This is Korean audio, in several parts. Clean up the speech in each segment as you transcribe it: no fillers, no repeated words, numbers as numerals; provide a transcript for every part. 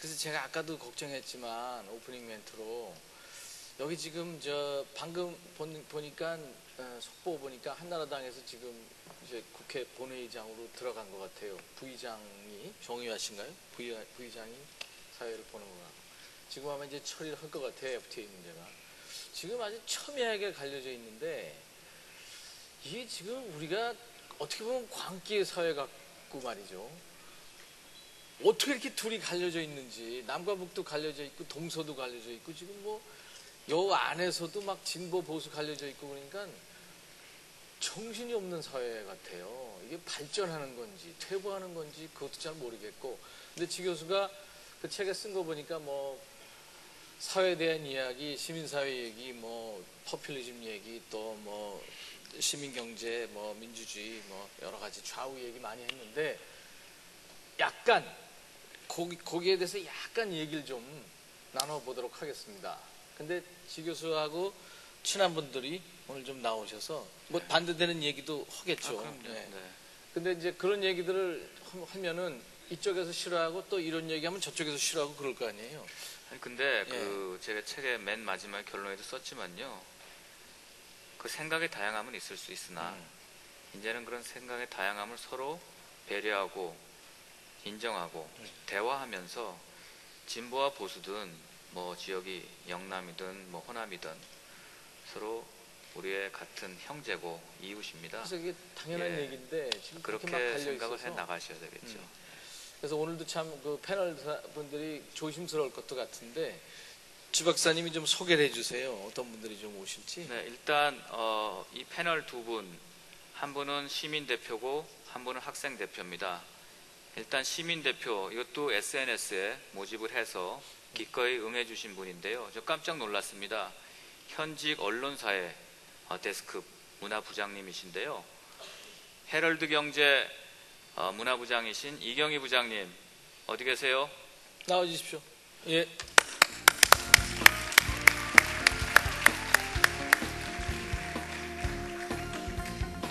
그래서 제가 아까도 걱정했지만 오프닝 멘트로 여기 지금 저 방금 보니까 속보 보니까 한나라당에서 지금 이제 국회 본회의장으로 들어간 것 같아요. 부의장이 정의화 씨인가요? 부의장이 사회를 보는 것 같고 지금 아마 이제 처리를 할 것 같아요. FTA 문제가 지금 아주 첨예하게 갈려져 있는데 이게 지금 우리가 어떻게 보면 광기의 사회 같고 말이죠. 어떻게 이렇게 둘이 갈려져 있는지 남과 북도 갈려져 있고 동서도 갈려져 있고 지금 뭐 요 안에서도 막 진보 보수 갈려져 있고 그러니까 정신이 없는 사회 같아요. 이게 발전하는 건지 퇴보하는 건지 그것도 잘 모르겠고 근데 지 교수가 그 책에 쓴 거 보니까 뭐 사회에 대한 이야기, 시민사회 얘기, 뭐 포퓰리즘 얘기 또 뭐 시민경제, 뭐 민주주의 뭐 여러 가지 좌우 얘기 많이 했는데 약간 거기에 대해서 약간 얘기를 좀 나눠보도록 하겠습니다. 근데 지 교수하고 친한 분들이 오늘 좀 나오셔서 뭐 반대되는 얘기도 하겠죠. 그럼요. 네. 네. 근데 이제 그런 얘기들을 하면은 이쪽에서 싫어하고 또 이런 얘기하면 저쪽에서 싫어하고 그럴 거 아니에요. 아니 근데 그 제가 책의 맨 마지막 결론에도 썼지만요. 그 생각의 다양함은 있을 수 있으나 이제는 그런 생각의 다양함을 서로 배려하고 인정하고 대화하면서 진보와 보수든 뭐 지역이 영남이든 뭐 호남이든 서로 우리의 같은 형제고 이웃입니다. 그래서 이게 당연한 얘기인데 지금 그렇게 막 달려 생각을 있어서. 해 나가셔야 되겠죠. 그래서 오늘도 참 그 패널 분들이 조심스러울 것도 같은데 주 박사님이 좀 소개를 해주세요. 어떤 분들이 좀 오실지. 네, 일단 이 패널 두 분, 한 분은 시민 대표고 한 분은 학생 대표입니다. 일단 시민 대표 이것도 SNS에 모집을 해서 기꺼이 응해주신 분인데요. 저 깜짝 놀랐습니다. 현직 언론사의 데스크 문화부장님이신데요. 헤럴드 경제 문화부장이신 이경희 부장님 어디 계세요? 나와주십시오. 예.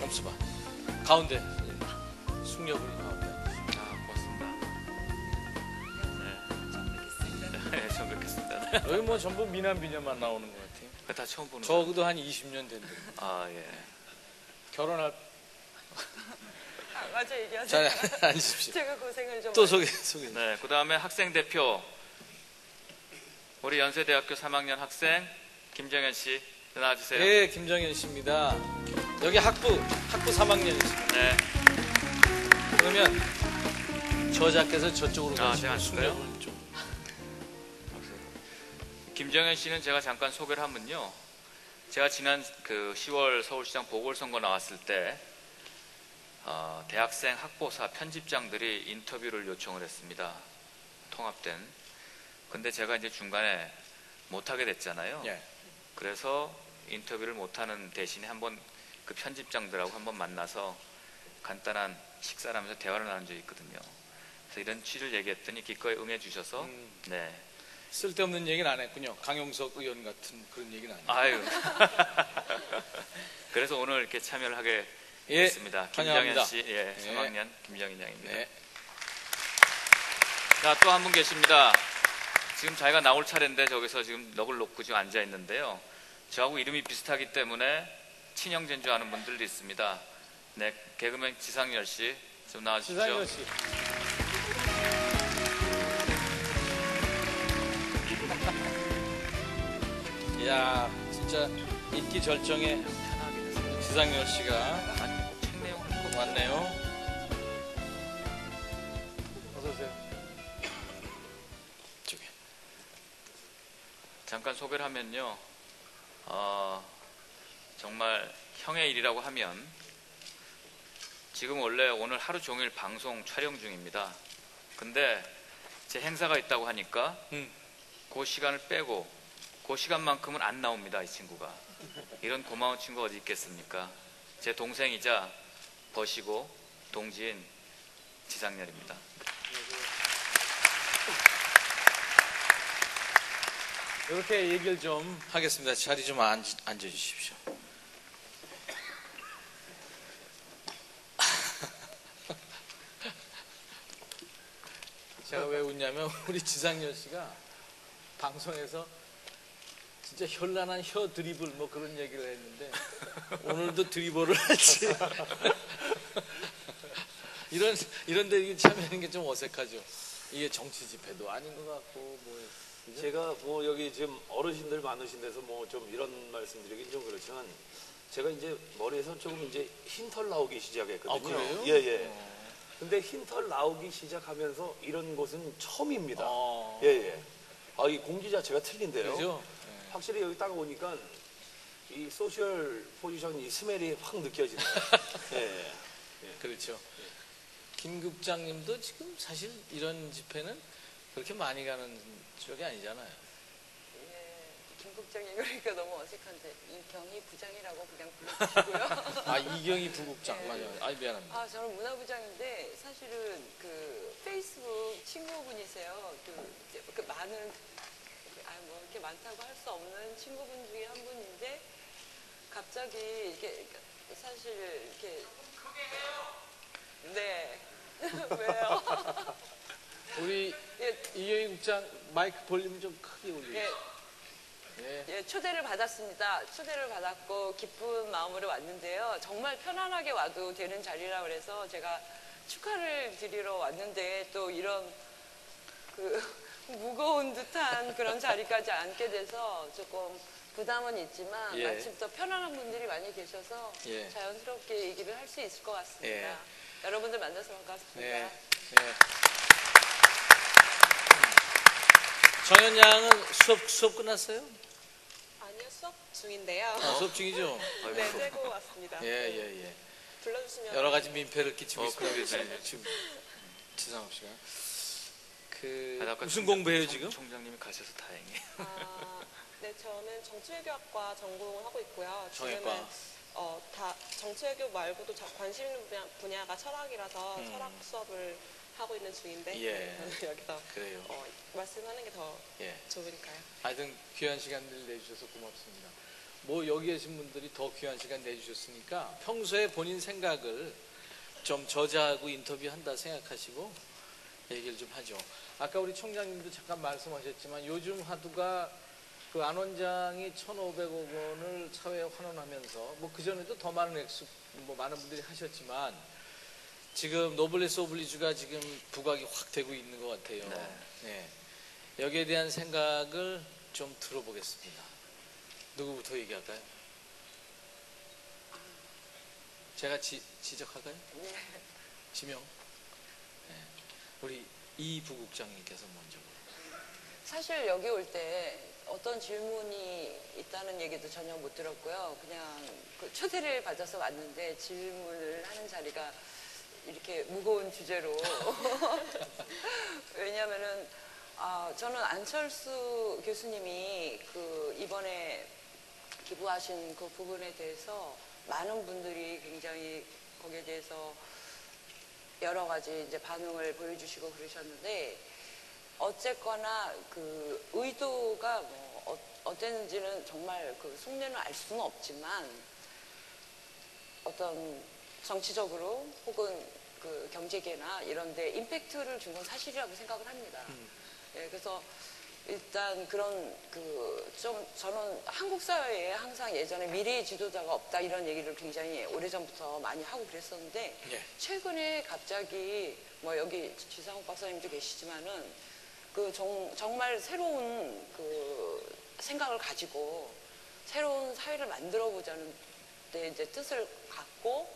잠시만. 가운데. 숙녀분이 가운데. 고맙습니다. 네, 처음 뵙겠습니다. 여기 뭐 전부 미남 비녀만 나오는 것 같아요. 다 처음 보는 적어도 한 20년 된대. 예. 결혼할. 맞아 얘기하세요. 자, 앉으십시오. 제가 고생을 좀. 또 소개. 네, 그 다음에 학생 대표 우리 연세대학교 3학년 학생 김정현 씨 나와주세요. 네, 김정현 씨입니다. 여기 학부 3학년이십니다. 네. 그러면 저자께서 저쪽으로 제가 가시고 앉을까요? 숙녀분 좀. 김정현 씨는 제가 잠깐 소개를 하면요. 제가 지난 그 10월 서울시장 보궐선거 나왔을 때 대학생 학보사 편집장들이 인터뷰를 요청을 했습니다. 통합된. 근데 제가 이제 중간에 못하게 됐잖아요. 예. 그래서 인터뷰를 못하는 대신에 한번 그 편집장들하고 한번 만나서 간단한 식사를 하면서 대화를 나눈 적이 있거든요. 그래서 이런 취지를 얘기했더니 기꺼이 응해 주셔서 네. 쓸데없는 얘기는 안 했군요. 강용석 의원 같은 그런 얘기는 안 했고. 아유. 그래서 오늘 이렇게 참여를 하게 예, 됐습니다. 환영합니다. 김정현 씨, 예, 3학년 김정현 양입니다. 네. 자, 또 한 분 계십니다. 지금 자기가 나올 차례인데 저기서 지금 넋을 놓고 지금 앉아 있는데요. 저하고 이름이 비슷하기 때문에 친형제인 줄 아는 분들도 있습니다. 네, 개그맨 지상렬 씨 좀 나와주십시오. 지상렬 씨. 이야, 진짜 인기 절정의 지상렬 씨가 책 내용 왔네요. 어서 오세요. 저기. 잠깐 소개를 하면요. 정말 형의 일이라고 하면 지금 원래 오늘 하루 종일 방송 촬영 중입니다. 근데 제 행사가 있다고 하니까 그 시간을 빼고 그 시간만큼은 안 나옵니다. 이 친구가. 이런 고마운 친구가 어디 있겠습니까? 제 동생이자 버시고 동지인 지상렬입니다. 이렇게 얘기를 좀 하겠습니다. 자리 좀 앉아주십시오. 제가 왜 웃냐 뭐냐면 우리 지상렬 씨가 방송에서 진짜 현란한 혀 드리블 뭐 그런 얘기를 했는데 오늘도 드리블을 할지 이런 데 참여하는 게 좀 어색하죠. 이게 정치 집회도 아닌 것 같고 뭐 그죠? 제가 뭐 여기 지금 어르신들 많으신 데서 뭐 좀 이런 말씀드리긴 좀 그렇지만 제가 이제 머리에서 조금 이제 흰털 나오기 시작했거든요. 아, 그래요? 예. 근데 흰털 나오기 시작하면서 이런 곳은 처음입니다. 어. 예. 아, 이 공기 자체가 틀린데요. 그죠? 확실히 여기 딱 오니까 이 소셜 포지션 이 스멜이 확 느껴지네요. 예. 그렇죠. 김 국장님도 지금 사실 이런 집회는 그렇게 많이 가는 쪽이 아니잖아요. 예, 김 국장님 그러니까 너무 어색한데 이경희 부장이라고 그냥 불러주시고요. 아, 이경희 부국장. 네. 맞아요. 아, 미안합니다. 아, 저는 문화부장인데 사실은 그 페이스북 친구분이세요. 그 많은 뭐 이렇게 많다고 할 수 없는 친구분 중에 한 분인데 갑자기 이렇게 사실 이렇게 네. 왜요? 우리 예, 이경희 국장 마이크 볼륨 좀 크게 예, 올려주세요. 예. 예, 초대를 받았습니다. 초대를 받았고 기쁜 마음으로 왔는데요. 정말 편안하게 와도 되는 자리라 그래서 제가 축하를 드리러 왔는데 또 이런 그 무거운 듯한 그런 자리까지 앉게 돼서 조금 부담은 있지만 예. 마침 또 편안한 분들이 많이 계셔서 예. 자연스럽게 얘기를 할 수 있을 것 같습니다. 예. 여러분들 만나서 반갑습니다. 네. 정현 양은 수업 끝났어요? 아니요, 수업 중인데요. 아, 수업 중이죠? 네, 떼고 왔습니다. 예. 불러주시면. 여러 가지 민폐를 끼치고 있습니다. 그러겠네. 지금 지상욱 씨가. 아까 무슨 공부해요 지금? 총장님이 가셔서 다행이에요. 네, 저는 정치외교학과 전공을 하고 있고요. 정외과. 지금은 다 정치외교 말고도 관심 있는 분야가 철학이라서 철학 수업을 하고 있는 중인데 예. 저는 여기서 그래요. 말씀하는 게 더 예. 좋으니까요. 하여튼 귀한 시간을 내주셔서 고맙습니다. 뭐 여기 계신 분들이 더 귀한 시간 내주셨으니까 평소에 본인 생각을 좀 저자하고 인터뷰한다 생각하시고 얘기를 좀 하죠. 아까 우리 총장님도 잠깐 말씀하셨지만 요즘 화두가 그 안 원장이 1,500억 원을 사회에 환원하면서 뭐 그전에도 더 많은 액수 뭐 많은 분들이 하셨지만 지금 노블레스 오블리주가 지금 부각이 확 되고 있는 것 같아요. 네. 여기에 대한 생각을 좀 들어보겠습니다. 누구부터 얘기할까요? 제가 지적할까요? 네. 지명. 네. 우리 이 부국장님께서 먼저. 사실 여기 올 때 어떤 질문이 있다는 얘기도 전혀 못 들었고요. 그냥 그 초대를 받아서 왔는데 질문을 하는 자리가 이렇게 무거운 주제로 왜냐하면은 저는 안철수 교수님이 그 이번에 기부하신 그 부분에 대해서 많은 분들이 굉장히 거기에 대해서 여러 가지 이제 반응을 보여주시고 그러셨는데 어쨌거나 그 의도가 뭐 어땠는지는 정말 그 속내는 알 수는 없지만 어떤 정치적으로 혹은 그 경제계나 이런 데 임팩트를 준 건 사실이라고 생각을 합니다. 예, 그래서 일단 그런 그 좀 저는 한국 사회에 항상 예전에 미래의 지도자가 없다 이런 얘기를 굉장히 오래전부터 많이 하고 그랬었는데 예. 최근에 갑자기 뭐 여기 지상욱 박사님도 계시지만은 그 정말 새로운 그 생각을 가지고 새로운 사회를 만들어 보자는 데 이제 뜻을 갖고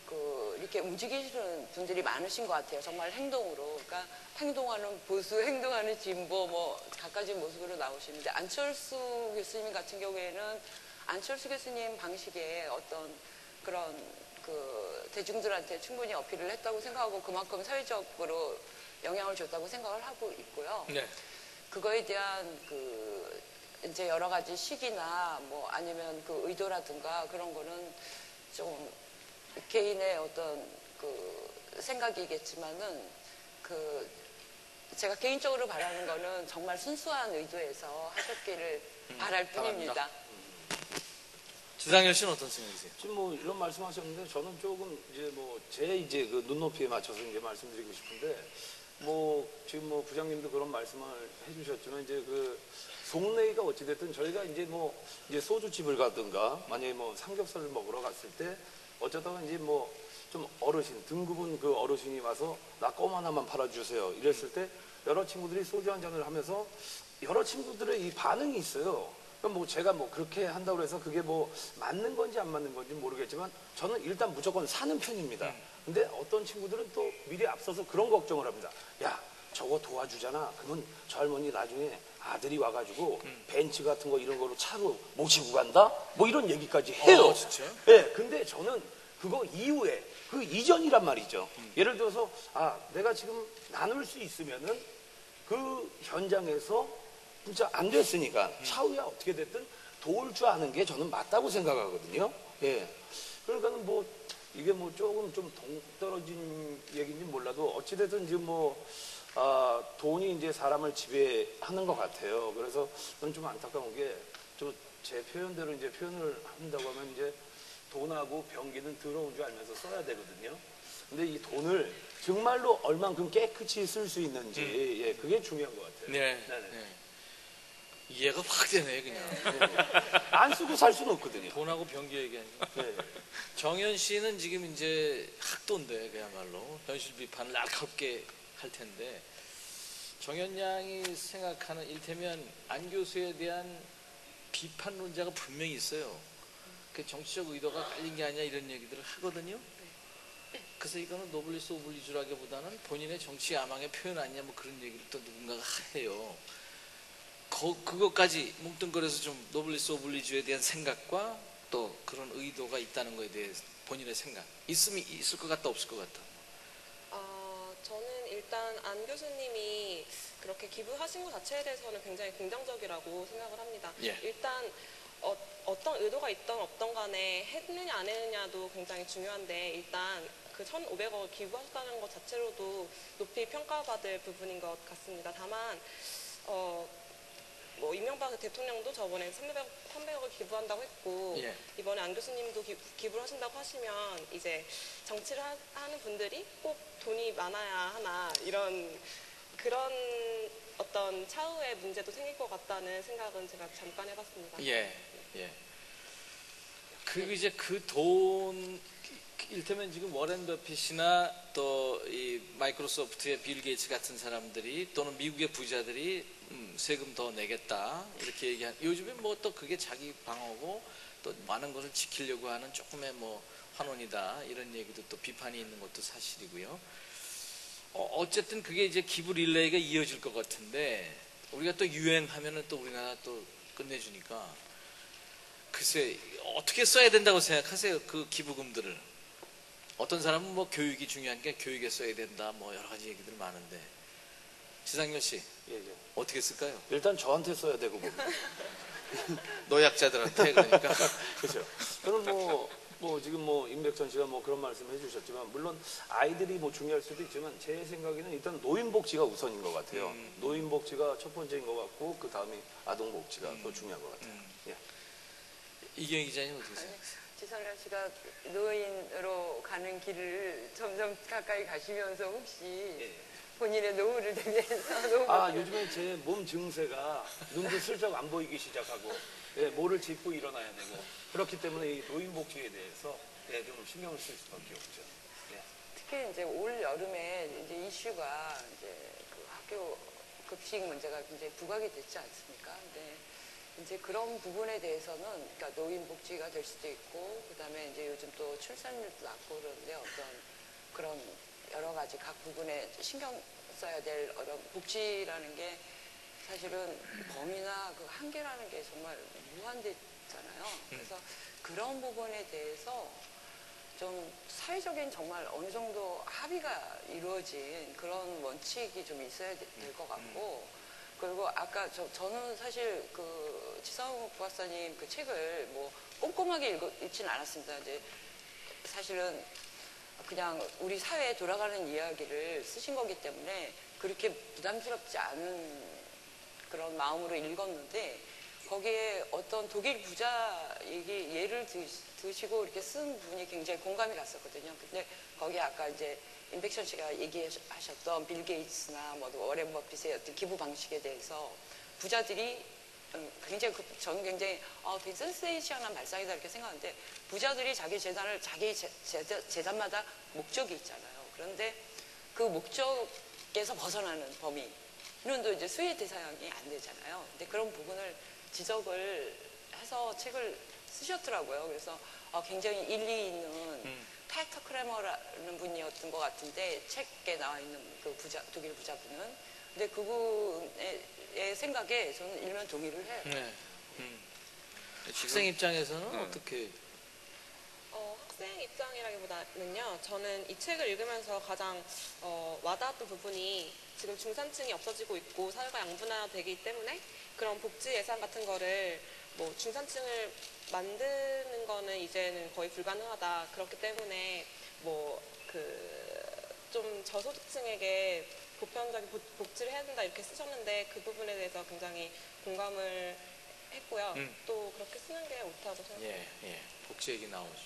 그 이렇게 움직이시는 분들이 많으신 것 같아요. 정말 행동으로. 그러니까 행동하는 보수, 행동하는 진보 뭐 갖가지 모습으로 나오시는데 안철수 교수님 같은 경우에는 안철수 교수님 방식의 어떤 그런 그 대중들한테 충분히 어필을 했다고 생각하고 그만큼 사회적으로 영향을 줬다고 생각을 하고 있고요. 네. 그거에 대한 그 이제 여러 가지 시기나 뭐 아니면 그 의도라든가 그런 거는 좀 개인의 어떤 그 생각이겠지만은 그 제가 개인적으로 바라는 거는 정말 순수한 의도에서 하셨기를 바랄 뿐입니다. 지상렬 씨는 어떤 생각이세요? 지금 뭐 이런 말씀하셨는데 저는 조금 이제 뭐 제 이제 그 눈높이에 맞춰서 이제 말씀드리고 싶은데 뭐 지금 뭐 부장님도 그런 말씀을 해주셨지만 이제 그 속내가 어찌됐든 저희가 이제 뭐 이제 소주집을 가든가 만약에 뭐 삼겹살을 먹으러 갔을 때 어쩌다가 이제 뭐 좀 어르신 등급은 그 어르신이 와서 나 껌 하나만 팔아주세요 이랬을 때 여러 친구들이 소주 한 잔을 하면서 여러 친구들의 이 반응이 있어요. 그럼 뭐 제가 뭐 그렇게 한다고 해서 그게 뭐 맞는 건지 안 맞는 건지 모르겠지만 저는 일단 무조건 사는 편입니다. 근데 어떤 친구들은 또 미리 앞서서 그런 걱정을 합니다. 야, 저거 도와주잖아. 그러면 저 할머니 나중에 아들이 와가지고 벤츠 같은 거 이런 거로 차로 모시고 간다? 뭐 이런 얘기까지 해요. 진짜? 네, 근데 저는 그거 이후에 그 이전이란 말이죠. 예를 들어서 내가 지금 나눌 수 있으면은 그 현장에서 진짜 안 됐으니까 차후에 어떻게 됐든 도울 줄 아는 게 저는 맞다고 생각하거든요. 예. 그러니까는 뭐 이게 뭐 조금 좀 동떨어진 얘기인지 몰라도 어찌됐든 지금 뭐 돈이 이제 사람을 지배하는 것 같아요. 그래서 저는 좀 안타까운 게 제 표현대로 이제 표현을 한다고 하면 이제 돈하고 병기는 더러운 줄 알면서 써야 되거든요. 근데 이 돈을 정말로 얼만큼 깨끗이 쓸 수 있는지 예, 그게 중요한 것 같아요. 네. 네네. 네. 이해가 확 되네 그냥. 안 쓰고 살 수는 없거든요. 돈하고 병기 얘기하니까. 네. 정현 씨는 지금 이제 학도인데 그야말로 현실 비판을 날카롭게 할 텐데 정현 양이 생각하는 일테면 안 교수에 대한 비판론자가 분명히 있어요. 그 정치적 의도가 깔린 게 아니냐 이런 얘기들을 하거든요. 그래서 이거는 노블리스 오블리주라기보다는 본인의 정치 야망의 표현 아니냐 뭐 그런 얘기를 또 누군가가 해요. 그것까지 뭉뚱그려서 좀 노블리스 오블리주에 대한 생각과 또 그런 의도가 있다는 거에 대해 본인의 생각 있을 것 같다 없을 것 같다. 저는 일단 안 교수님이 그렇게 기부하신 것 자체에 대해서는 굉장히 긍정적이라고 생각을 합니다. 예. 일단 어떤 의도가 있던 없던 간에 했느냐 안 했느냐도 굉장히 중요한데 일단 그 1,500억 기부하셨다는 것 자체로도 높이 평가받을 부분인 것 같습니다. 다만 뭐 이명박 대통령도 저번에 300억을 기부한다고 했고 예. 이번에 안 교수님도 기부를 하신다고 하시면 이제 정치를 하는 분들이 꼭 돈이 많아야 하나 그런 어떤 차후의 문제도 생길 것 같다는 생각은 제가 잠깐 해봤습니다. 예. 그리고 이제 그 돈 일테면 지금 워렌 버핏이나 또 이 마이크로소프트의 빌 게이츠 같은 사람들이 또는 미국의 부자들이 세금 더 내겠다 이렇게 얘기한 요즘에 뭐 또 그게 자기 방어고 또 많은 것을 지키려고 하는 조금의 뭐 환원이다 이런 얘기도 또 비판이 있는 것도 사실이고요. 어쨌든 그게 이제 기부 릴레이가 이어질 것 같은데 우리가 또 유행하면은 또 우리나라 또 끝내주니까 글쎄 어떻게 써야 된다고 생각하세요? 그 기부금들을. 어떤 사람은 뭐 교육이 중요한 게 교육에 써야 된다 뭐 여러 가지 얘기들 많은데 지상렬 씨 예. 어떻게 쓸까요? 일단 저한테 써야 되고 봅니다. 노약자들한테 그러니까 그렇죠. 저는 뭐 지금 뭐 임백천 씨가 뭐 그런 말씀 해주셨지만 물론 아이들이 뭐 중요할 수도 있지만 제 생각에는 일단 노인복지가 우선인 것 같아요. 노인복지가 첫 번째인 것 같고 그 다음이 아동복지가 더 중요한 것 같아요. 예. 이경희 기자님 어떻게 생각하세요? 지상렬 씨가 노인으로 가는 길을 점점 가까이 가시면서 혹시 본인의 노후를 대비해서 요즘에 제 몸 증세가 눈도 슬쩍 안 보이기 시작하고 모를 짚고 일어나야 되고 그렇기 때문에 이 노인복지에 대해서 좀 신경을 쓸 수밖에 없죠. 특히 이제 올 여름에 이제 이슈가 이제 그 학교 급식 문제가 굉장히 부각이 됐지 않습니까? 근데 이제 그런 부분에 대해서는 그러니까 노인복지가 될 수도 있고 그다음에 이제 요즘 또 출산율도 낮고 그러는데 어떤 그런 여러 가지 각 부분에 신경 써야 될 어떤 복지라는 게 사실은 범위나 그 한계라는 게 정말 무한대잖아요. 그래서 그런 부분에 대해서 좀 사회적인 정말 어느 정도 합의가 이루어진 그런 원칙이 좀 있어야 될 것 같고 그리고 아까 저는 사실 그 지상욱 박사님 그 책을 뭐 꼼꼼하게 읽지는 않았습니다. 이제 사실은 그냥 우리 사회에 돌아가는 이야기를 쓰신 거기 때문에 그렇게 부담스럽지 않은 그런 마음으로 읽었는데 거기에 어떤 독일 부자 예를 드시고 이렇게 쓴 부분이 굉장히 공감이 갔었거든요. 근데 거기에 아까 이제 임백천 씨가 얘기하셨던 빌 게이츠나 뭐 워렌 버핏의 어떤 기부 방식에 대해서 부자들이 굉장히 저는 굉장히 되게 센세이션한 발상이다 이렇게 생각하는데 부자들이 자기 재산을 자기 재산마다 목적이 있잖아요. 그런데 그 목적에서 벗어나는 범위는 또 이제 수혜 대상이 안 되잖아요. 근데 그런 부분을 지적을 해서 책을 쓰셨더라고요. 그래서 굉장히 일리 있는 타이터 크레머라는 분이었던 것 같은데 책에 나와 있는 그 독일 부자분은 근데 그분의 생각에 저는 일면 동의를 해요. 네. 학생 입장에서는 어떻게? 학생 입장이라기보다는요, 저는 이 책을 읽으면서 가장 와닿았던 부분이 지금 중산층이 없어지고 있고 사회가 양분화되기 때문에 그런 복지 예산 같은 거를 뭐 중산층을 만드는 거는 이제는 거의 불가능하다. 그렇기 때문에 뭐 좀 저소득층에게 보편적인 복지를 해야 된다 이렇게 쓰셨는데 그 부분에 대해서 굉장히 공감을 했고요. 또 그렇게 쓰는 게 옳다고 생각합니다. 예, 예. 복지 얘기 나오죠.